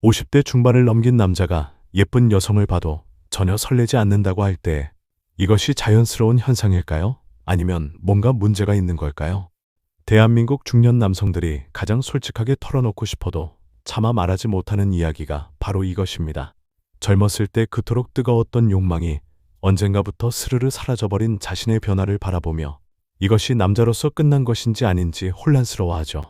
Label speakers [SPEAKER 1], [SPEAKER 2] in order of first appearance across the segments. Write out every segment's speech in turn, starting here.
[SPEAKER 1] 50대 중반을 넘긴 남자가 예쁜 여성을 봐도 전혀 설레지 않는다고 할 때 이것이 자연스러운 현상일까요? 아니면 뭔가 문제가 있는 걸까요? 대한민국 중년 남성들이 가장 솔직하게 털어놓고 싶어도 차마 말하지 못하는 이야기가 바로 이것입니다. 젊었을 때 그토록 뜨거웠던 욕망이 언젠가부터 스르르 사라져버린 자신의 변화를 바라보며 이것이 남자로서 끝난 것인지 아닌지 혼란스러워하죠.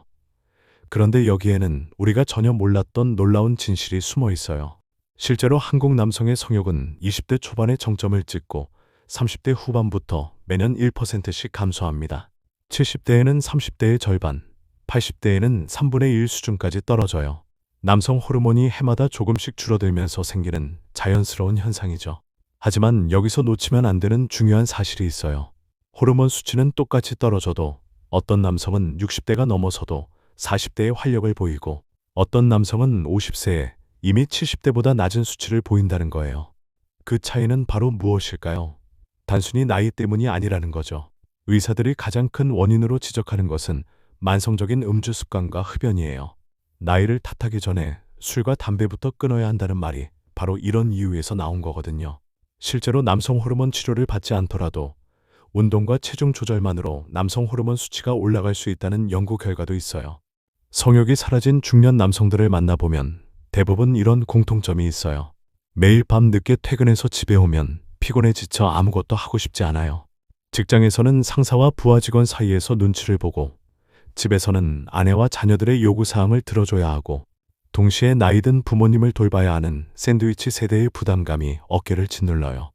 [SPEAKER 1] 그런데 여기에는 우리가 전혀 몰랐던 놀라운 진실이 숨어 있어요. 실제로 한국 남성의 성욕은 20대 초반에 정점을 찍고 30대 후반부터 매년 1%씩 감소합니다. 70대에는 30대의 절반, 80대에는 3분의 1 수준까지 떨어져요. 남성 호르몬이 해마다 조금씩 줄어들면서 생기는 자연스러운 현상이죠. 하지만 여기서 놓치면 안 되는 중요한 사실이 있어요. 호르몬 수치는 똑같이 떨어져도 어떤 남성은 60대가 넘어서도 40대의 활력을 보이고 어떤 남성은 50세에 이미 70대보다 낮은 수치를 보인다는 거예요. 그 차이는 바로 무엇일까요? 단순히 나이 때문이 아니라는 거죠. 의사들이 가장 큰 원인으로 지적하는 것은 만성적인 음주 습관과 흡연이에요. 나이를 탓하기 전에 술과 담배부터 끊어야 한다는 말이 바로 이런 이유에서 나온 거거든요. 실제로 남성 호르몬 치료를 받지 않더라도 운동과 체중 조절만으로 남성 호르몬 수치가 올라갈 수 있다는 연구 결과도 있어요. 성욕이 사라진 중년 남성들을 만나보면 대부분 이런 공통점이 있어요. 매일 밤 늦게 퇴근해서 집에 오면 피곤해 지쳐 아무것도 하고 싶지 않아요. 직장에서는 상사와 부하 직원 사이에서 눈치를 보고 집에서는 아내와 자녀들의 요구사항을 들어줘야 하고 동시에 나이든 부모님을 돌봐야 하는 샌드위치 세대의 부담감이 어깨를 짓눌러요.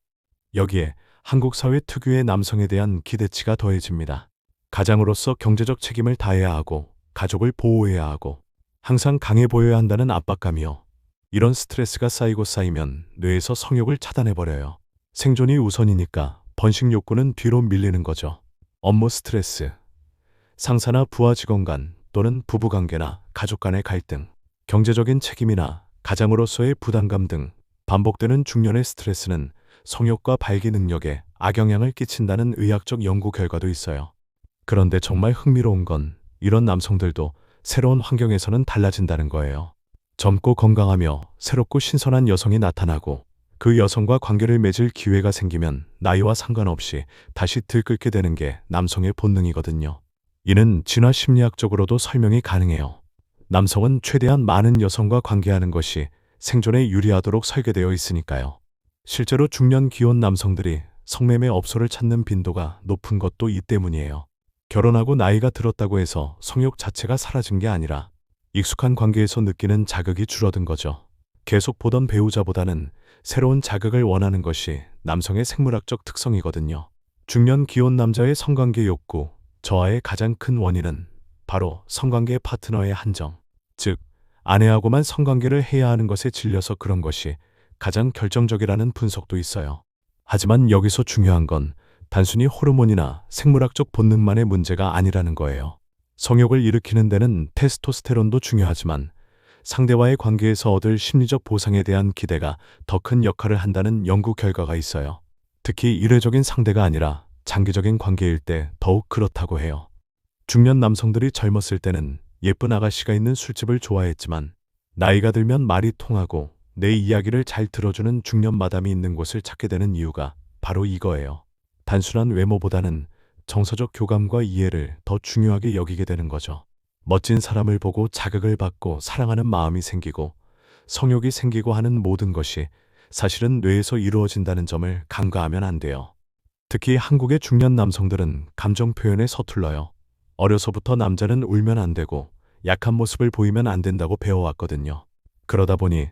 [SPEAKER 1] 여기에 한국 사회 특유의 남성에 대한 기대치가 더해집니다. 가장으로서 경제적 책임을 다해야 하고 가족을 보호해야 하고 항상 강해 보여야 한다는 압박감이요. 이런 스트레스가 쌓이고 쌓이면 뇌에서 성욕을 차단해버려요. 생존이 우선이니까 번식 욕구는 뒤로 밀리는 거죠. 업무 스트레스, 상사나 부하 직원 간 또는 부부관계나 가족 간의 갈등, 경제적인 책임이나 가장으로서의 부담감 등 반복되는 중년의 스트레스는 성욕과 발기 능력에 악영향을 끼친다는 의학적 연구 결과도 있어요. 그런데 정말 흥미로운 건 이런 남성들도 새로운 환경에서는 달라진다는 거예요. 젊고 건강하며 새롭고 신선한 여성이 나타나고 그 여성과 관계를 맺을 기회가 생기면 나이와 상관없이 다시 들끓게 되는 게 남성의 본능이거든요. 이는 진화 심리학적으로도 설명이 가능해요. 남성은 최대한 많은 여성과 관계하는 것이 생존에 유리하도록 설계되어 있으니까요. 실제로 중년 기혼 남성들이 성매매 업소를 찾는 빈도가 높은 것도 이 때문이에요. 결혼하고 나이가 들었다고 해서 성욕 자체가 사라진 게 아니라 익숙한 관계에서 느끼는 자극이 줄어든 거죠. 계속 보던 배우자보다는 새로운 자극을 원하는 것이 남성의 생물학적 특성이거든요. 중년 기혼 남자의 성관계 욕구, 저하의 가장 큰 원인은 바로 성관계 파트너의 한정, 즉 아내하고만 성관계를 해야 하는 것에 질려서 그런 것이 가장 결정적이라는 분석도 있어요. 하지만 여기서 중요한 건 단순히 호르몬이나 생물학적 본능만의 문제가 아니라는 거예요. 성욕을 일으키는 데는 테스토스테론도 중요하지만 상대와의 관계에서 얻을 심리적 보상에 대한 기대가 더 큰 역할을 한다는 연구 결과가 있어요. 특히 일회적인 상대가 아니라 장기적인 관계일 때 더욱 그렇다고 해요. 중년 남성들이 젊었을 때는 예쁜 아가씨가 있는 술집을 좋아했지만 나이가 들면 말이 통하고 내 이야기를 잘 들어주는 중년 마담이 있는 곳을 찾게 되는 이유가 바로 이거예요. 단순한 외모보다는 정서적 교감과 이해를 더 중요하게 여기게 되는 거죠. 멋진 사람을 보고 자극을 받고 사랑하는 마음이 생기고 성욕이 생기고 하는 모든 것이 사실은 뇌에서 이루어진다는 점을 간과하면 안 돼요. 특히 한국의 중년 남성들은 감정 표현에 서툴러요. 어려서부터 남자는 울면 안 되고 약한 모습을 보이면 안 된다고 배워왔거든요. 그러다 보니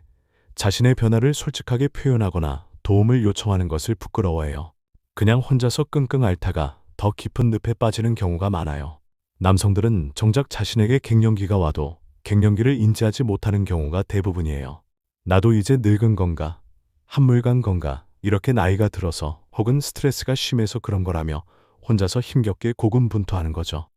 [SPEAKER 1] 자신의 변화를 솔직하게 표현하거나 도움을 요청하는 것을 부끄러워해요. 그냥 혼자서 끙끙 앓다가 더 깊은 늪에 빠지는 경우가 많아요. 남성들은 정작 자신에게 갱년기가 와도 갱년기를 인지하지 못하는 경우가 대부분이에요. 나도 이제 늙은 건가? 한물간 건가? 이렇게 나이가 들어서 혹은 스트레스가 심해서 그런 거라며 혼자서 힘겹게 고군분투하는 거죠.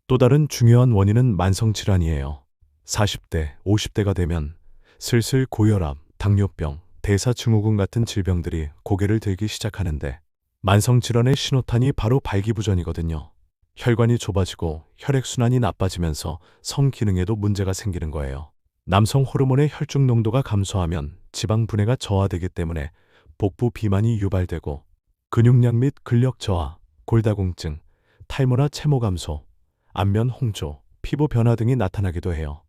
[SPEAKER 1] 또 다른 중요한 원인은 만성질환이에요. 40대, 50대가 되면 슬슬 고혈압, 당뇨병, 대사증후군 같은 질병들이 고개를 들기 시작하는데 만성질환의 신호탄이 바로 발기부전이거든요. 혈관이 좁아지고 혈액순환이 나빠지면서 성기능에도 문제가 생기는 거예요. 남성 호르몬의 혈중 농도가 감소하면 지방 분해가 저하되기 때문에 복부 비만이 유발되고 근육량 및 근력 저하, 골다공증, 탈모나 체모 감소, 안면 홍조, 피부 변화 등이 나타나기도 해요.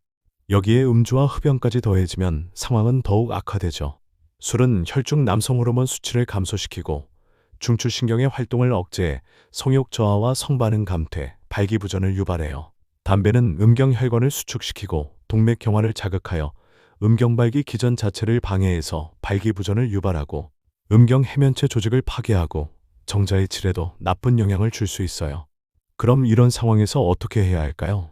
[SPEAKER 1] 여기에 음주와 흡연까지 더해지면 상황은 더욱 악화되죠. 술은 혈중 남성 호르몬 수치를 감소시키고 중추신경의 활동을 억제해 성욕 저하와 성반응 감퇴, 발기부전을 유발해요. 담배는 음경혈관을 수축시키고 동맥경화를 자극하여 음경발기 기전 자체를 방해해서 발기부전을 유발하고 음경해면체 조직을 파괴하고 정자의 질에도 나쁜 영향을 줄 수 있어요. 그럼 이런 상황에서 어떻게 해야 할까요?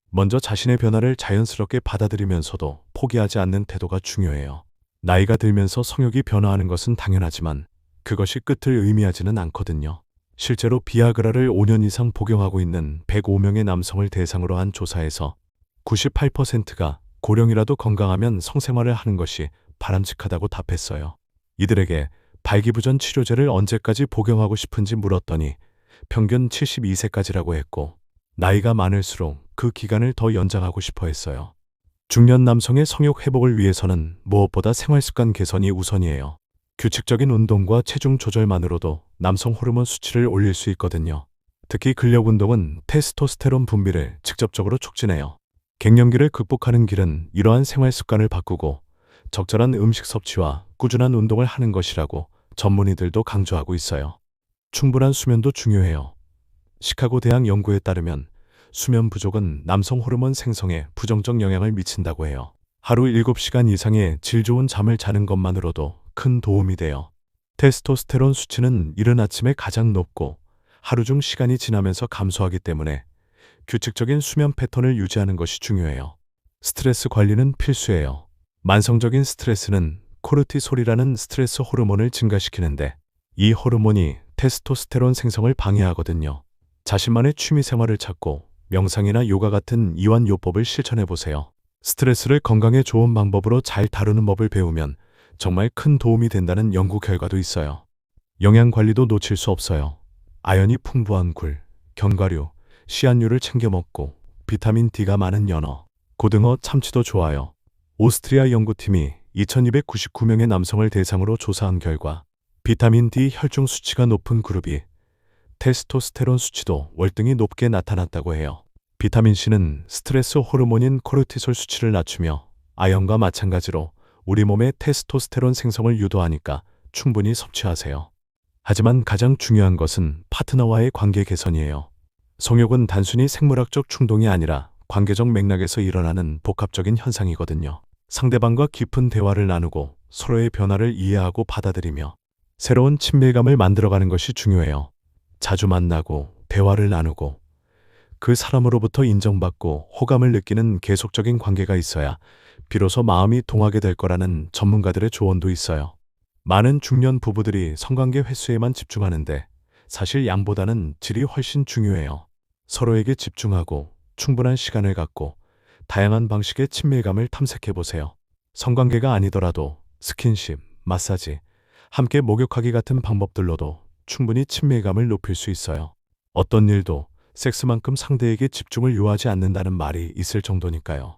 [SPEAKER 1] 먼저 자신의 변화를 자연스럽게 받아들이면서도 포기하지 않는 태도가 중요해요. 나이가 들면서 성욕이 변화하는 것은 당연하지만 그것이 끝을 의미하지는 않거든요. 실제로 비아그라를 5년 이상 복용하고 있는 105명의 남성을 대상으로 한 조사에서 98%가 고령이라도 건강하면 성생활을 하는 것이 바람직하다고 답했어요. 이들에게 발기부전 치료제를 언제까지 복용하고 싶은지 물었더니 평균 72세까지라고 했고 나이가 많을수록 그 기간을 더 연장하고 싶어 했어요. 중년 남성의 성욕 회복을 위해서는 무엇보다 생활습관 개선이 우선이에요. 규칙적인 운동과 체중 조절만으로도 남성 호르몬 수치를 올릴 수 있거든요. 특히 근력 운동은 테스토스테론 분비를 직접적으로 촉진해요. 갱년기를 극복하는 길은 이러한 생활 습관을 바꾸고 적절한 음식 섭취와 꾸준한 운동을 하는 것이라고 전문의들도 강조하고 있어요. 충분한 수면도 중요해요. 시카고 대학 연구에 따르면 수면 부족은 남성 호르몬 생성에 부정적 영향을 미친다고 해요. 하루 7시간 이상의 질 좋은 잠을 자는 것만으로도 큰 도움이 돼요. 테스토스테론 수치는 이른 아침에 가장 높고 하루 중 시간이 지나면서 감소하기 때문에 규칙적인 수면 패턴을 유지하는 것이 중요해요. 스트레스 관리는 필수예요. 만성적인 스트레스는 코르티솔이라는 스트레스 호르몬을 증가시키는데 이 호르몬이 테스토스테론 생성을 방해하거든요. 자신만의 취미 생활을 찾고 명상이나 요가 같은 이완요법을 실천해 보세요. 스트레스를 건강에 좋은 방법으로 잘 다루는 법을 배우면 정말 큰 도움이 된다는 연구 결과도 있어요. 영양 관리도 놓칠 수 없어요. 아연이 풍부한 굴, 견과류, 씨앗류를 챙겨 먹고 비타민 D가 많은 연어, 고등어, 참치도 좋아요. 오스트리아 연구팀이 2299명의 남성을 대상으로 조사한 결과 비타민 D 혈중 수치가 높은 그룹이 테스토스테론 수치도 월등히 높게 나타났다고 해요. 비타민 C는 스트레스 호르몬인 코르티솔 수치를 낮추며 아연과 마찬가지로 우리 몸의 테스토스테론 생성을 유도하니까 충분히 섭취하세요. 하지만 가장 중요한 것은 파트너와의 관계 개선이에요. 성욕은 단순히 생물학적 충동이 아니라 관계적 맥락에서 일어나는 복합적인 현상이거든요. 상대방과 깊은 대화를 나누고 서로의 변화를 이해하고 받아들이며 새로운 친밀감을 만들어가는 것이 중요해요. 자주 만나고 대화를 나누고 그 사람으로부터 인정받고 호감을 느끼는 계속적인 관계가 있어야 비로소 마음이 동하게 될 거라는 전문가들의 조언도 있어요. 많은 중년 부부들이 성관계 횟수에만 집중하는데 사실 양보다는 질이 훨씬 중요해요. 서로에게 집중하고 충분한 시간을 갖고 다양한 방식의 친밀감을 탐색해 보세요. 성관계가 아니더라도 스킨십, 마사지, 함께 목욕하기 같은 방법들로도 충분히 친밀감을 높일 수 있어요. 어떤 일도 섹스만큼 상대에게 집중을 요하지 않는다는 말이 있을 정도니까요.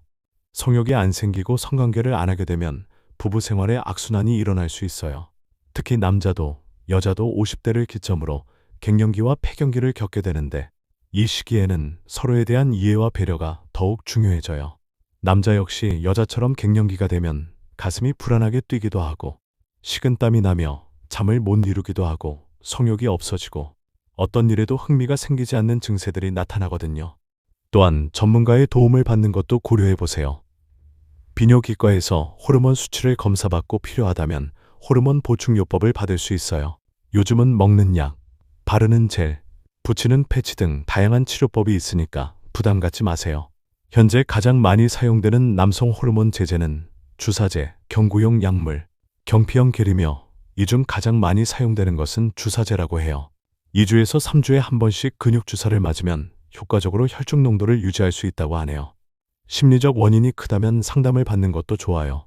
[SPEAKER 1] 성욕이 안 생기고 성관계를 안 하게 되면 부부 생활에 악순환이 일어날 수 있어요. 특히 남자도 여자도 50대를 기점으로 갱년기와 폐경기를 겪게 되는데 이 시기에는 서로에 대한 이해와 배려가 더욱 중요해져요. 남자 역시 여자처럼 갱년기가 되면 가슴이 불안하게 뛰기도 하고 식은땀이 나며 잠을 못 이루기도 하고 성욕이 없어지고 어떤 일에도 흥미가 생기지 않는 증세들이 나타나거든요. 또한 전문가의 도움을 받는 것도 고려해 보세요. 비뇨기과에서 호르몬 수치를 검사받고 필요하다면 호르몬 보충요법을 받을 수 있어요. 요즘은 먹는 약, 바르는 젤, 붙이는 패치 등 다양한 치료법이 있으니까 부담 갖지 마세요. 현재 가장 많이 사용되는 남성 호르몬 제제는 주사제, 경구용 약물, 경피형 겔이며 이 중 가장 많이 사용되는 것은 주사제라고 해요. 2주에서 3주에 한 번씩 근육주사를 맞으면 효과적으로 혈중 농도를 유지할 수 있다고 하네요. 심리적 원인이 크다면 상담을 받는 것도 좋아요.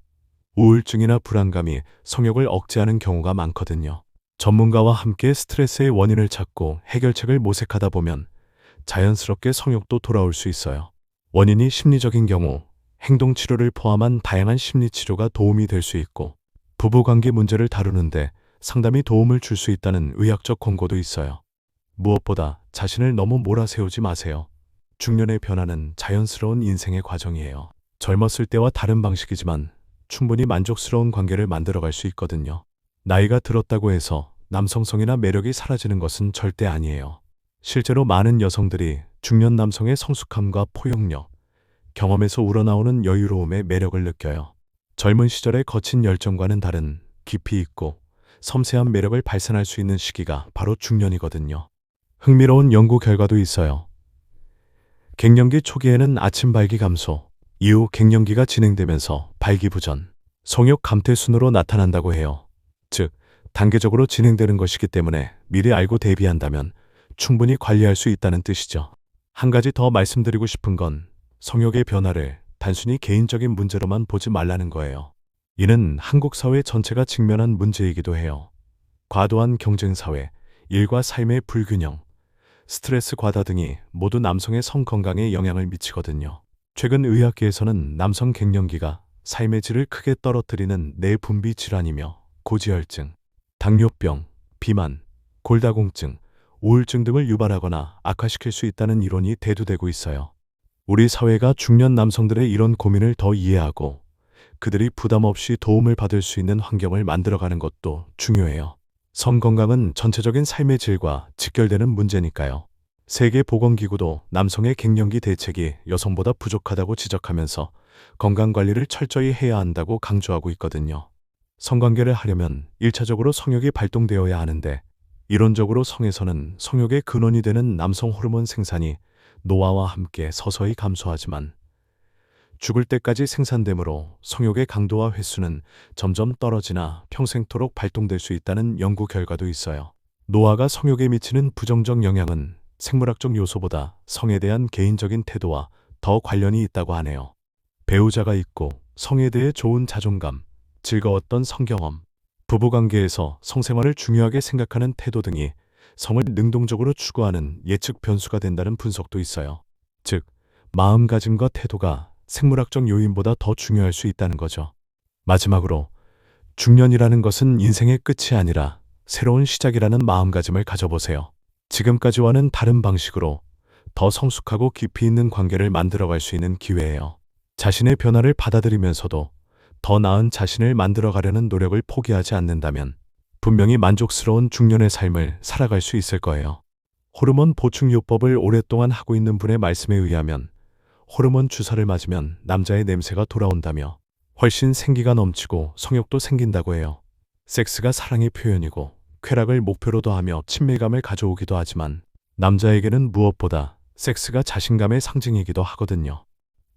[SPEAKER 1] 우울증이나 불안감이 성욕을 억제하는 경우가 많거든요. 전문가와 함께 스트레스의 원인을 찾고 해결책을 모색하다 보면 자연스럽게 성욕도 돌아올 수 있어요. 원인이 심리적인 경우 행동치료를 포함한 다양한 심리치료가 도움이 될 수 있고, 부부관계 문제를 다루는데 상담이 도움을 줄 수 있다는 의학적 권고도 있어요. 무엇보다 자신을 너무 몰아세우지 마세요. 중년의 변화는 자연스러운 인생의 과정이에요. 젊었을 때와 다른 방식이지만 충분히 만족스러운 관계를 만들어갈 수 있거든요. 나이가 들었다고 해서 남성성이나 매력이 사라지는 것은 절대 아니에요. 실제로 많은 여성들이 중년 남성의 성숙함과 포용력, 경험에서 우러나오는 여유로움의 매력을 느껴요. 젊은 시절의 거친 열정과는 다른 깊이 있고 섬세한 매력을 발산할 수 있는 시기가 바로 중년이거든요. 흥미로운 연구 결과도 있어요. 갱년기 초기에는 아침 발기 감소, 이후 갱년기가 진행되면서 발기부전, 성욕 감퇴 순으로 나타난다고 해요. 즉, 단계적으로 진행되는 것이기 때문에 미리 알고 대비한다면 충분히 관리할 수 있다는 뜻이죠. 한 가지 더 말씀드리고 싶은 건 성욕의 변화를 단순히 개인적인 문제로만 보지 말라는 거예요. 이는 한국 사회 전체가 직면한 문제이기도 해요. 과도한 경쟁사회, 일과 삶의 불균형, 스트레스 과다 등이 모두 남성의 성 건강에 영향을 미치거든요. 최근 의학계에서는 남성 갱년기가 삶의 질을 크게 떨어뜨리는 내분비 질환이며 고지혈증, 당뇨병, 비만, 골다공증, 우울증 등을 유발하거나 악화시킬 수 있다는 이론이 대두되고 있어요. 우리 사회가 중년 남성들의 이런 고민을 더 이해하고 그들이 부담 없이 도움을 받을 수 있는 환경을 만들어가는 것도 중요해요. 성 건강은 전체적인 삶의 질과 직결되는 문제니까요. 세계보건기구도 남성의 갱년기 대책이 여성보다 부족하다고 지적하면서 건강관리를 철저히 해야 한다고 강조하고 있거든요. 성관계를 하려면 1차적으로 성욕이 발동되어야 하는데, 이론적으로 성에서는 성욕의 근원이 되는 남성 호르몬 생산이 노화와 함께 서서히 감소하지만 죽을 때까지 생산되므로 성욕의 강도와 횟수는 점점 떨어지나 평생토록 발동될 수 있다는 연구 결과도 있어요. 노화가 성욕에 미치는 부정적 영향은 생물학적 요소보다 성에 대한 개인적인 태도와 더 관련이 있다고 하네요. 배우자가 있고 성에 대해 좋은 자존감, 즐거웠던 성경험, 부부관계에서 성생활을 중요하게 생각하는 태도 등이 성을 능동적으로 추구하는 예측 변수가 된다는 분석도 있어요. 즉, 마음가짐과 태도가 생물학적 요인보다 더 중요할 수 있다는 거죠. 마지막으로, 중년이라는 것은 인생의 끝이 아니라 새로운 시작이라는 마음가짐을 가져보세요. 지금까지와는 다른 방식으로 더 성숙하고 깊이 있는 관계를 만들어갈 수 있는 기회예요. 자신의 변화를 받아들이면서도 더 나은 자신을 만들어가려는 노력을 포기하지 않는다면 분명히 만족스러운 중년의 삶을 살아갈 수 있을 거예요. 호르몬 보충요법을 오랫동안 하고 있는 분의 말씀에 의하면 호르몬 주사를 맞으면 남자의 냄새가 돌아온다며 훨씬 생기가 넘치고 성욕도 생긴다고 해요. 섹스가 사랑의 표현이고 쾌락을 목표로 하며 친밀감을 가져오기도 하지만 남자에게는 무엇보다 섹스가 자신감의 상징이기도 하거든요.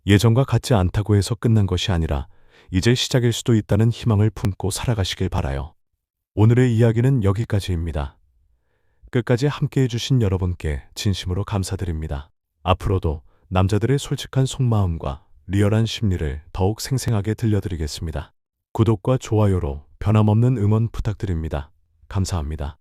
[SPEAKER 1] 예전과 같지 않다고 해서 끝난 것이 아니라 이제 시작일 수도 있다는 희망을 품고 살아가시길 바라요. 오늘의 이야기는 여기까지입니다. 끝까지 함께해 주신 여러분께 진심으로 감사드립니다. 앞으로도 남자들의 솔직한 속마음과 리얼한 심리를 더욱 생생하게 들려드리겠습니다. 구독과 좋아요로 변함없는 응원 부탁드립니다. 감사합니다.